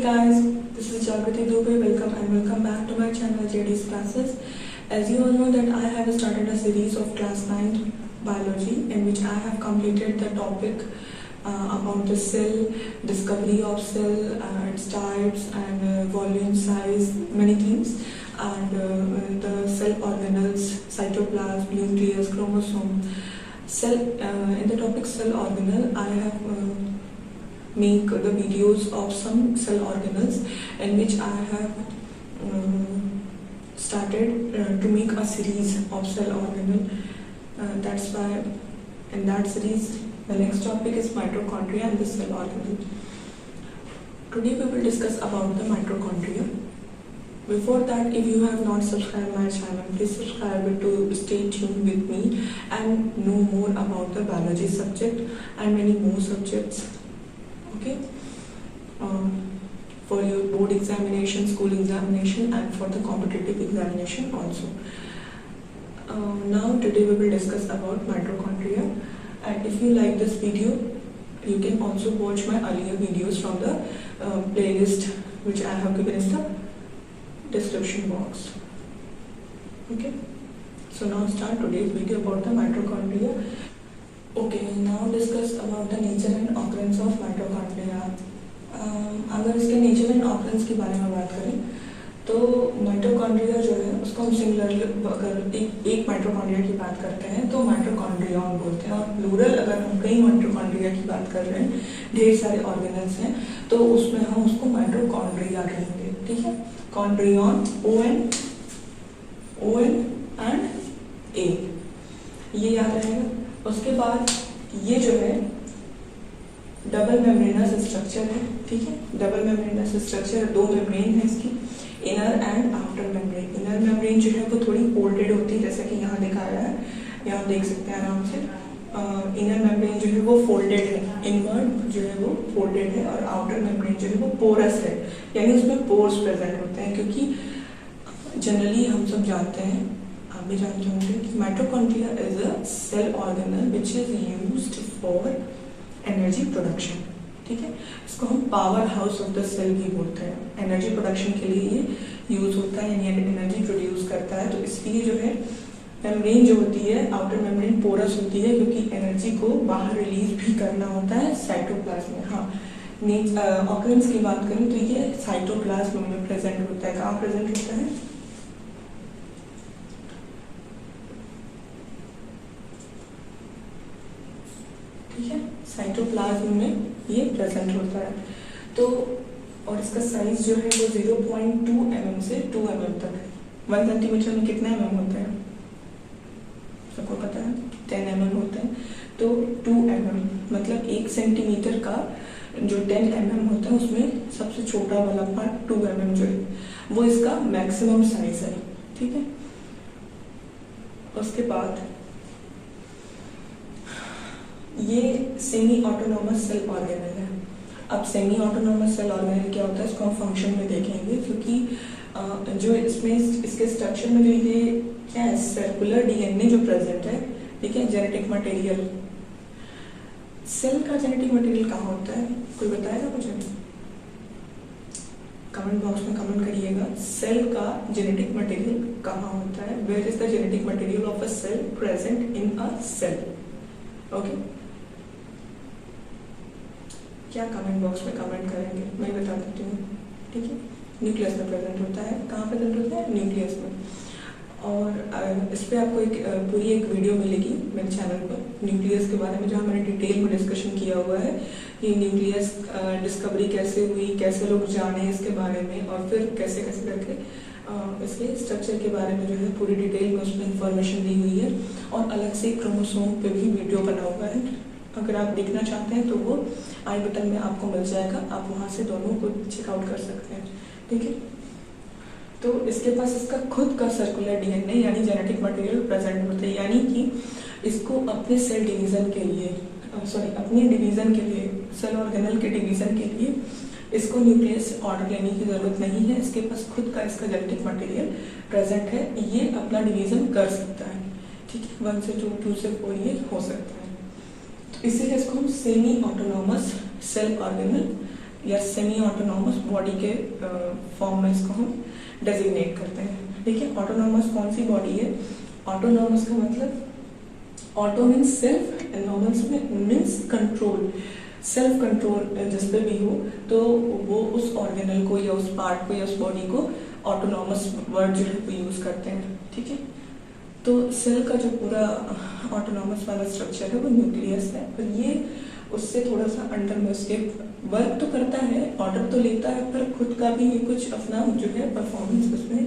Hey guys, this is Jagrati Dubey. Welcome back to my channel JD's Classes. As you all know that I have started a series of class 9 biology in which I have completed the topic about the cell, discovery of cell, its types and volume, size, many things, and the cell organelles, cytoplasm, nucleus, chromosome. Cell in the topic cell organelle, I have make the videos of some cell organelles in which I have started to make a series of cell organelle. That's why in that series the next topic is mitochondria and the cell organelle. Today we will discuss about the mitochondria. Before that, if you have not subscribed my channel, please subscribe to stay tuned with me and know more about the biology subject and many more subjects. Okay, for your board examination, school examination, and for the competitive examination also. Now today we will discuss about mitochondria, and if you like this video, you can also watch my earlier videos from the playlist which I have given in the description box. Okay, so now start today's video about the mitochondria. Okay, now discuss about the nature and occurrence of mitochondria. अगर इसके nature and occurrence के बारे में बात करें तो mitochondria जो है उसको हम सिंगुलरली अगर एक माइटोकॉन्ड्रिया की बात करते हैं तो माइटोकॉन्ड्रियन बोलते हैं, और प्लूरल अगर हम कई माइटोकॉन्ड्रिया की बात कर रहे हैं, ढेर सारे ऑर्गेनल्स हैं, तो उसमें हम उसको माइटोकॉन्ड्रिया कहेंगे. ठीक है, कॉन्ड्रियन, ओ एन एंड ए, ये याद रहेगा. उसके बाद ये जो है डबल मेम्ब्रेनस स्ट्रक्चर है. ठीक है, डबल मेम्ब्रेनस स्ट्रक्चर, दो मेम्ब्रेन है इसकी, inner and outer membrane. Inner membrane जो है वो थोड़ी फोल्डेड होती है, जैसा कि यहाँ दिखाया है, यहाँ देख सकते हैं आराम से. इनर मेम्ब्रेन जो है वो फोल्डेड है, इनवर्ड जो है वो फोल्डेड है, और आउटर मेम्ब्रेन जो है वो पोरस है, यानी उसमें पोर्स प्रेजेंट होते हैं. क्योंकि जनरली हम सब जानते हैं, आप भी जानते होंगे कि mitochondria is a cell organelle which is used for energy production. ठीक है, इसको हम power house of the cell भी बोलते हैं. एनर्जी प्रोडक्शन के लिए ये यूज होता है, यानी एनर्जी प्रोड्यूस करता है. तो इसलिए जो है मेम्ब्रेन जो होती है, आउटर मेम्ब्रेन पोरस होती है, क्योंकि एनर्जी को बाहर रिलीज भी करना होता है साइटोप्लाज्म में. हाँ, ऑकरेंस की बात करें तो ये साइटोप्लाज्म में प्रेजेंट होता है. कहाँ प्रेजेंट होता है? ठीक है, साइटोप्लाज्म में ये प्रेजेंट होता है. तो और इसका साइज जो है वो 0.2 mm से 2 mm तक है. 1 सेंटीमीटर में कितने mm होते हैं सबको पता है? 10 mm होते हैं. तो 2 mm मतलब 1 सेंटीमीटर का जो 10 mm होता है उसमें सबसे छोटा वाला पार्ट 2 mm जो है वो इसका मैक्सिमम साइज है. ठीक है, उसके बाद ये सेमी ऑटोनोमस सेल ऑर्गेनल है. अब सेमी ऑटोनोमस सेल ऑर्गेनल क्या होता है इसको हम फंक्शन में देखेंगे, क्योंकि जो इसमें इसके स्ट्रक्चर में जो ये क्या है, सर्कुलर डीएनए जो प्रेजेंट है. ठीक है, जेनेटिक मटेरियल, सेल का जेनेटिक मटेरियल कहाँ होता है, कोई बताएगा मुझे? कमेंट बॉक्स में कमेंट करिएगा, सेल का जेनेटिक मटेरियल कहाँ होता है. Where is the genetic material of a cell present in a cell? Okay, क्या कमेंट बॉक्स में कमेंट करेंगे, मैं बता देती हूँ. ठीक है, न्यूक्लियस में प्रेजेंट होता है. कहाँ प्रेजेंट होता है? न्यूक्लियस में. और इस पर आपको पूरी एक वीडियो मिलेगी मेरे चैनल पर न्यूक्लियस के बारे में, जहाँ मैंने डिटेल में डिस्कशन किया हुआ है कि न्यूक्लियस डिस्कवरी कैसे हुई, कैसे लोग जाने इसके बारे में, और फिर कैसे कैसे करके इसके स्ट्रक्चर के बारे में जो है पूरी डिटेल में उसमें इंफॉर्मेशन दी हुई है. और अलग से क्रोमोसोम पे भी वीडियो बना हुआ है. अगर आप देखना चाहते हैं तो वो आई बटन में आपको मिल जाएगा, आप वहाँ से दोनों को चेकआउट कर सकते हैं. ठीक है, तो इसके पास इसका खुद का सर्कुलर डीएनए यानी जेनेटिक मटेरियल प्रेजेंट होते हैं, यानी कि इसको अपने सेल डिवीजन के लिए, अपने डिवीजन के लिए, सेल ऑर्गेनल के डिवीजन के लिए इसको न्यूक्लियस ऑर्डर लेने की जरूरत नहीं है. इसके पास खुद का इसका जेनेटिक मटेरियल प्रेजेंट है, ये अपना डिवीजन कर सकता है. ठीक है, 1 से 2 से 4 ये हो सकता है. तो इसीलिए इसको हम सेमी ऑटोनोमस सेल ऑर्गेनल या सेमी ऑटोनॉमस बॉडी के फॉर्म में इसको हम डेजिग्नेट करते हैं। देखिए ऑटोनॉमस कौन सी बॉडी है? ऑटोनॉमस का मतलब auto means self and nomos means control. Self control जिस पे भी हो तो वो उस ऑर्गेनल को या उस पार्ट को या उस बॉडी को ऑटोनॉमस वर्ड जो है वो यूज करते हैं। ठीक है, तो सेल का जो पूरा ऑटोनॉमस वाला स्ट्रक्चर है वो न्यूक्लियस है, पर ये उससे थोड़ा सा अंडर में उसके वर्क तो करता है, ऑर्डर तो लेता है, पर खुद का भी ये कुछ अपना जो है परफॉर्मेंस उसमें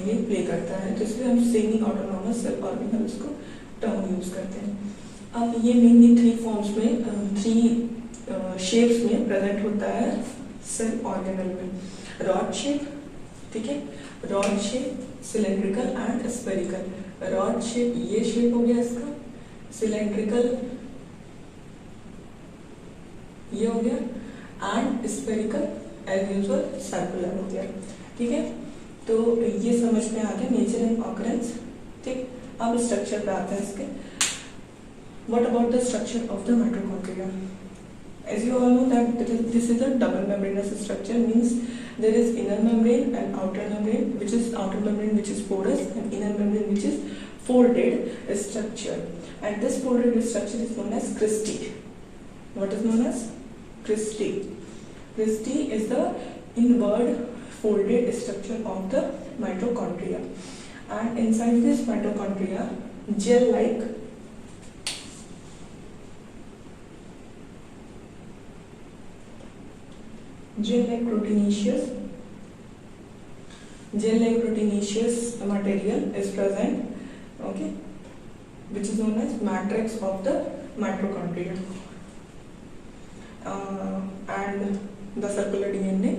ये प्ले करता है। तो इसलिए हम सेमी ऑटोनॉमस सेल ऑर्गेनल उसको टर्म यूज करते हैं। अब ये मेनली 3 फॉर्म्स में 3 शेप्स में प्रेजेंट होता है सेल ऑर्गेनल में। रॉड शेप, ठीक है, rod shape, cylindrical and spherical. Rod shape ये शेप हो गया इसका, सिलेंड्रिकल ये हो गया, and spherical as usual circular हो गया। ठीक है, तो ये समझ में आ गया नेचर एंड ऑकरेंस। ठीक, अब स्ट्रक्चर पे आते हैं इसके। What about the structure of the mitochondria? As you all know that this is a double membranous structure, means there is inner membrane and outer membrane, which is outer membrane which is porous and inner membrane which is folded structure. And this folded structure is known as cristae. What is known as cristae? Cristae is the inward folded structure of the mitochondria. And inside this mitochondria, gel-like gel-like proteinaceous material is present, okay, which is known as matrix of the mitochondria. And the circular DNA,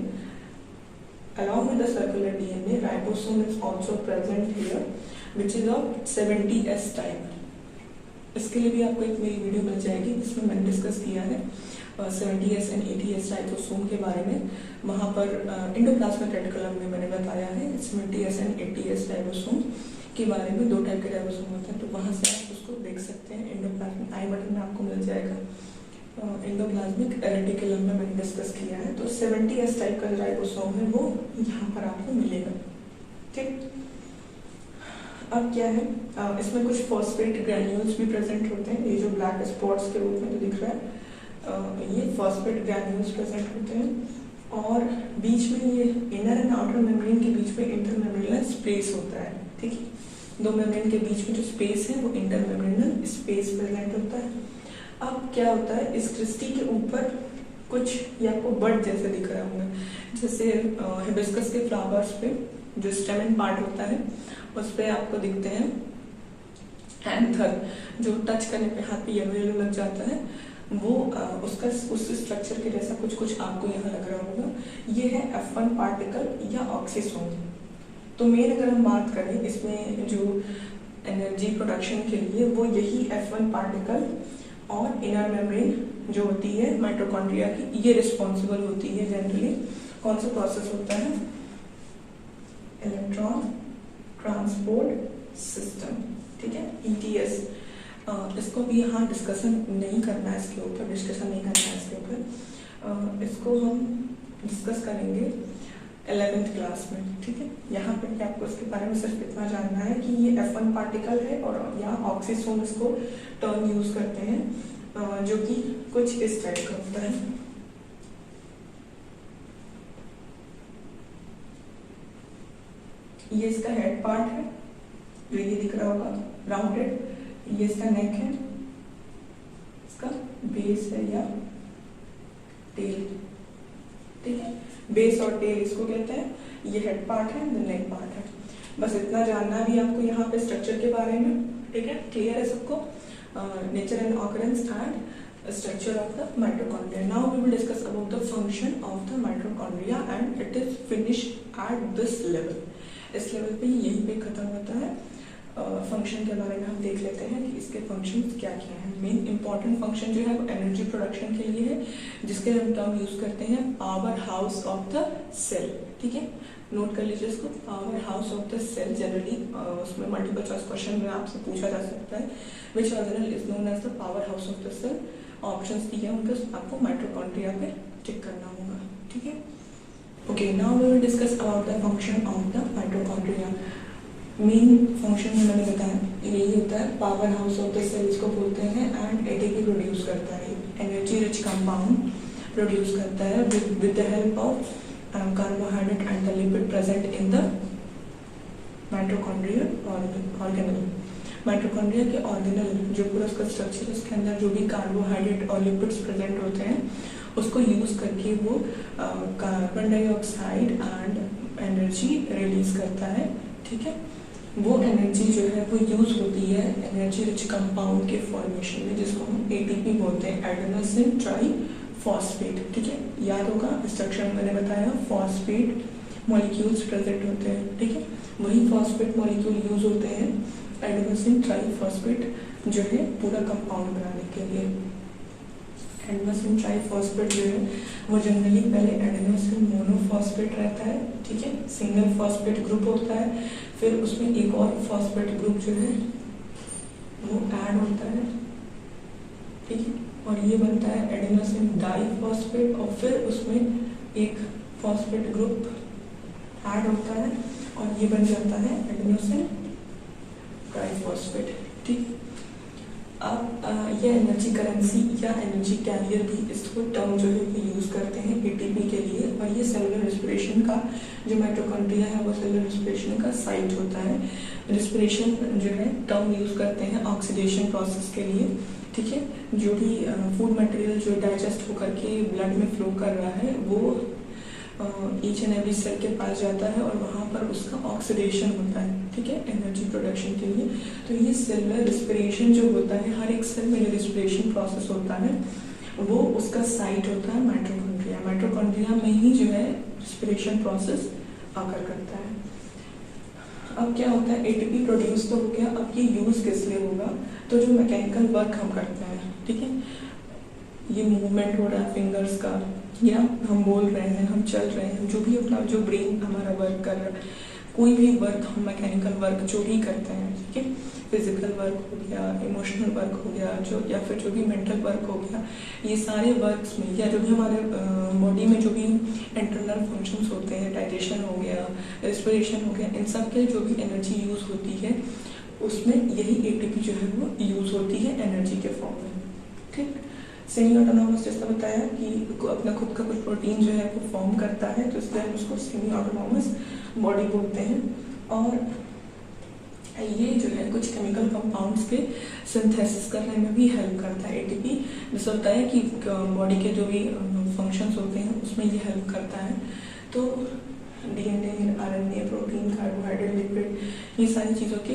along with the circular DNA, ribosome is also present here, which is of 70S type. इसके लिए भी आपको एक मेरी video मिल जाएगी जिसमें मैंने discuss किया है 70S एंड 80S राइबोसोम के बारे में। वहाँ पर एंडोप्लाज्मिक रेटिकुलम में मैंने बताया है 70S एंड 80S राइबोसोम के बारे में। 2 टाइप के राइबोसोम होते हैं, तो वहाँ से आप उसको देख सकते हैं। एंडोप्लाज्मिक आई बटन में आपको मिल जाएगा, एंडोप्लाज्मिक रेटिकुलम में मैंने डिस्कस किया है। तो 70S टाइप का राइबोसोम है वो यहाँ पर आपको मिलेगा। ठीक, अब क्या है, इसमें कुछ फॉस्फेट ग्रैन्यूल्स भी प्रेजेंट होते हैं। ये जो ब्लैक स्पॉट्स के रूप में जो दिख रहा है ये फॉस्फेट ग्रैन्यूल्स प्रेजेंट होते हैं। और बीच में ये इनर एंड आउटर मेम्ब्रेन के बीच में इंटरमेम्ब्रेनल स्पेस होता है। ठीक है, 2 मेम्ब्रेन के बीच में जो स्पेस है वो इंटरमेम्ब्रेनल स्पेस प्रेजेंट होता है। अब क्या होता है, इस क्रिस्टी के ऊपर कुछ ये आपको बड जैसे दिख रहे होंगे, जैसे हिबिस्कस के फ्लावर्स पे जो स्टेमन पार्ट होता है उस पे आपको दिखते हैं एंथर, जो टच करने पे हाथ पे येलो लग जाता है, वो उसका उस स्ट्रक्चर के जैसा कुछ आपको यहाँ लग रहा होगा। ये है F1 पार्टिकल या ऑक्सीसोम। तो मेन अगर हम बात करें इसमें जो एनर्जी प्रोडक्शन के लिए, वो यही F1 पार्टिकल और इनर मेम्ब्रेन जो होती है माइटोकॉन्ड्रिया की, ये रिस्पॉन्सिबल होती है जनरली। कौन सा प्रोसेस होता है? Electron transport system. ठीक है, ETS। इसको भी यहाँ डिस्कशन नहीं करना है, इसके ऊपर डिस्कशन नहीं करना है इसके ऊपर। इसको हम डिस्कस करेंगे 11th क्लास में। ठीक है, यहाँ पे आपको इसके बारे में सिर्फ इतना जानना है कि ये F1 पार्टिकल है और यहाँ ऑक्सीसोम इसको टर्म यूज करते हैं, जो कि कुछ इस टाइप का होता है। ये इसका हेड पार्ट है जो ये दिख रहा होगा राउंडेड। ये इसका नेक है, इसका बेस है या टेल। ठीक है, बेस और टेल इसको कहते हैं। ये हेड पार्ट है, नेक पार्ट है। बस इतना जानना भी आपको यहाँ पे स्ट्रक्चर के बारे में। ठीक है, क्लियर है सबको? Nature and occurrence and structure of the mitochondria. Now we will discuss about the function of the mitochondria and it is finished at this level. इस लेवल पे यहीं पे खत्म होता है। फंक्शन के बारे में हम देख लेते हैं कि इसके फंक्शंस क्या क्या हैं। मेन इंपॉर्टेंट फंक्शन जो है वो एनर्जी प्रोडक्शन के लिए है, जिसके हम टर्म यूज करते हैं power house of the cell. ठीक है, नोट कर लीजिए इसको, power house of the cell. Generally उसमें मल्टीपल चॉइस क्वेश्चन में आपसे पूछा जा सकता है which organelle is known as the power house of the cell. Options दिए होंगे आपको माइटोकॉन्ड्रिया पे टिक करना होगा, ठीक है। Okay, now we will discuss about the function of the mitochondria. Main function में मैंने बताया यही होता है, power house of the cells को बोलते हैं, एंड एटीपी प्रोड्यूस करता है, एनर्जी रिच कंपाउंड प्रोड्यूस करता है with the help of carbohydrate and the lipid present in the mitochondrial organelle. Mitochondria के ऑर्गेनल जो पूरा उसका स्ट्रक्चर, उसके अंदर जो भी कार्बोहाइड्रेट और लिपिड्स प्रेजेंट होते हैं उसको यूज करके वो carbon dioxide and energy release करता है, ठीक है। वो एनर्जी जो है वो यूज होती है एनर्जी रिच कंपाउंड के फॉर्मेशन में, जिसको हम एटीपी बोलते हैं, एडेनोसिन ट्राइफॉस्फेट, ठीक है। याद होगा स्ट्रक्चर मैंने बताया, फॉस्फेट मॉलिक्यूल्स प्रेजेंट होते हैं, ठीक है। वही फॉस्फेट मॉलिक्यूल यूज होते हैं एडेनोसिन ट्राइफॉस्फेट जो है पूरा कंपाउंड बनाने के लिए। एडेनोसिन ट्राइफॉस्फेट जो है वो जनरली पहले एडेनोसिन मोनोफॉस्फेट रहता है, ठीक है, सिंगल फॉस्फेट ग्रुप होता है, फिर उसमें एक और फॉस्फेट ग्रुप जो है वो ऐड होता है, ठीक है, और ये बनता है एडेनोसिन डाइफॉस्फेट, और फिर उसमें एक फॉस्फेट ग्रुप ऐड होता है और ये बन जाता है एडेनोसिन ट्राइफॉस्फेट, ठीक। अब ये एनर्जी करेंसी या एनर्जी कैरियर भी इसको टर्म जो है वो यूज करते हैं एटीपी के लिए, और ये सेलुलर रेस्पिरेशन का जो माइटोकॉन्ड्रिया है वो सेलुलर रेस्पिरेशन का साइट होता है। रेस्पिरेशन जो है टर्म यूज करते हैं ऑक्सीडेशन प्रोसेस के लिए, ठीक है। जो भी फूड मटेरियल जो डाइजेस्ट होकर के ब्लड में फ्लो कर रहा है वो ईच एंड एवरी सेल के पास जाता है और वहाँ पर उसका ऑक्सीडेशन होता है, ठीक है, एनर्जी प्रोडक्शन के लिए। तो ये सेलुलर रेस्पिरेशन जो होता है, हर एक सेल में जो रेस्पिरेशन प्रोसेस होता है वो उसका साइट होता है माइटोकॉन्ड्रिया। माइटोकॉन्ड्रिया में ही जो है रेस्पिरेशन प्रोसेस आकर करता है। अब क्या होता है, एटीपी प्रोड्यूस तो हो गया, अब ये यूज किस लिए होगा, तो जो मैकेनिकल वर्क हम करते हैं, ठीक है, ये मूवमेंट हो रहा है फिंगर्स का, या हम बोल रहे हैं, हम चल रहे हैं, जो भी अपना जो ब्रेन हमारा वर्क कर रहा है, कोई भी वर्क हम मैकेनिकल वर्क जो भी करते हैं, ठीक है, फिजिकल वर्क हो गया, इमोशनल वर्क हो गया, जो या फिर जो भी मेंटल वर्क हो गया, ये सारे वर्क्स में या जो भी हमारे बॉडी में जो भी इंटरनल फंक्शंस होते हैं, डाइजेशन हो गया, रेस्पिरेशन हो गया, इन सब के जो भी एनर्जी यूज होती है उसमें यही एटीपी जो है वो यूज होती है एनर्जी के फॉर्म में, ठीक। सेमी ऑटोनॉमस जैसा बताया कि अपना खुद का कुछ प्रोटीन जो है वो फॉर्म करता है, तो इसलिए हम उसको सेमी ऑटोनॉमस बॉडी बोलते हैं। और ये जो है कुछ केमिकल कंपाउंड्स के सिंथेसिस करने में भी हेल्प करता है एटीपी। जैसा होता है कि बॉडी के जो भी फंक्शंस होते हैं उसमें ये हेल्प करता है। तो DNA, RNA, protein, carbohydrate, lipid, ये सारी चीज़ों के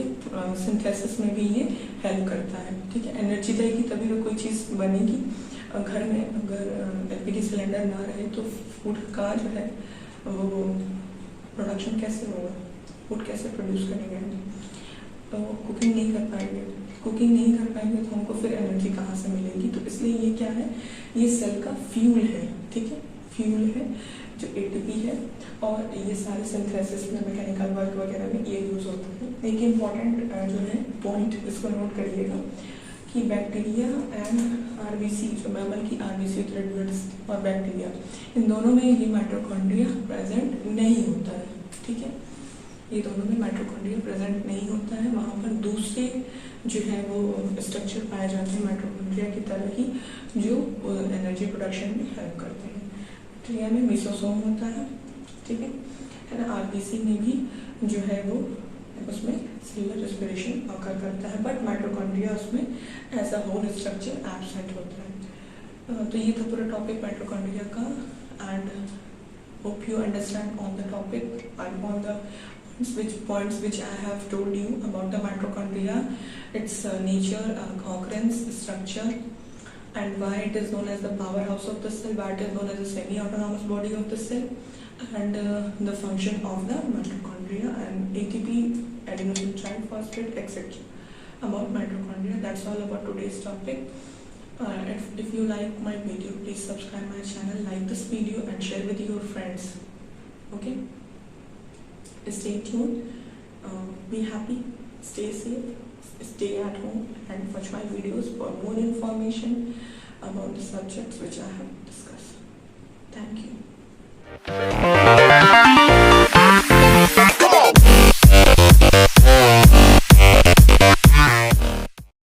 सिंथेसिस में भी ये हेल्प करता है, ठीक है। एनर्जी रहेगी तभी तो कोई चीज़ बनेगी। घर में अगर एलपीजी सिलेंडर ना रहे तो फूड का जो है वो प्रोडक्शन कैसे होगा, फूड कैसे प्रोड्यूस करेंगे, तो कुकिंग नहीं कर पाएंगे। कुकिंग नहीं कर पाएंगे तो हमको फिर एनर्जी कहाँ से मिलेगी। तो इसलिए ये क्या है, ये सेल का फ्यूल है, ठीक है, फ्यूल है जो एटीपी है। और ये सारे सिंथेसिस में, मैकेनिकल वर्क वगैरह में ये यूज होता है। एक इम्पॉर्टेंट जो है पॉइंट इसको नोट करिएगा कि बैक्टीरिया एंड आरबीसी, जो मैमल की आरबीसी, रेड ब्लड और बैक्टीरिया, इन दोनों में ये माइटोकॉन्ड्रिया प्रेजेंट नहीं होता है, ठीक है। ये दोनों में माइटोकॉन्ड्रिया प्रेजेंट नहीं होता है। वहाँ पर दूसरे जो है वो स्ट्रक्चर पाए जाते हैं माइटोकॉन्ड्रिया की तरह ही, जो एनर्जी प्रोडक्शन में हेल्प करते हैं। बैक्टीरिया में मेसोसोम होता है, ठीक है ना। आरबीसी में भी जो है वो उसमें सेलुलर रेस्पिरेशन ऑकर करता है, बट माइटोकॉन्ड्रिया उसमें as a whole structure absent होता है। तो ये था पूरा टॉपिक माइटोकॉन्ड्रिया का, and hope you understand on the topic and on the points which I have told you about the mitochondria, its nature, occurrence, structure, and why it is known as the powerhouse of the cell, why it is known as the semi-autonomous body of the cell, and the function of the mitochondria and ATP, adenosine triphosphate, etc. about mitochondria. That's all about today's topic. If you like my video, please subscribe my channel, like this video, and share with your friends. Okay? Stay tuned, be happy, stay safe, stay at home, and watch my videos for more information about the subjects which I have discussed.